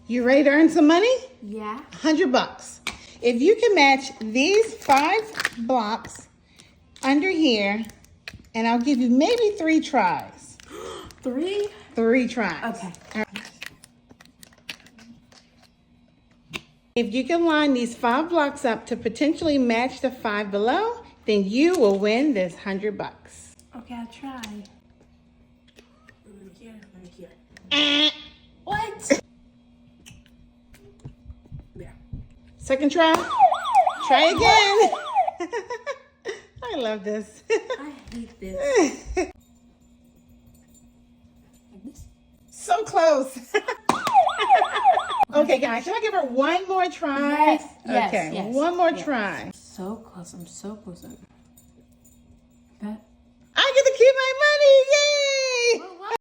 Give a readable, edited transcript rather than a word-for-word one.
You ready to earn some money? Yeah. $100. If you can match these 5 blocks under here, and I'll give you maybe 3 tries. 3? 3 tries. Okay. If you can line these 5 blocks up to potentially match the 5 below, then you will win this $100. Okay, I'll try. Eh. What? There. Second try. Try again. I love this. I hate this. Like this? So close. Okay, guys, should I give her one more try? Yes, Okay, yes, one more yes. try. So close. I'm so close.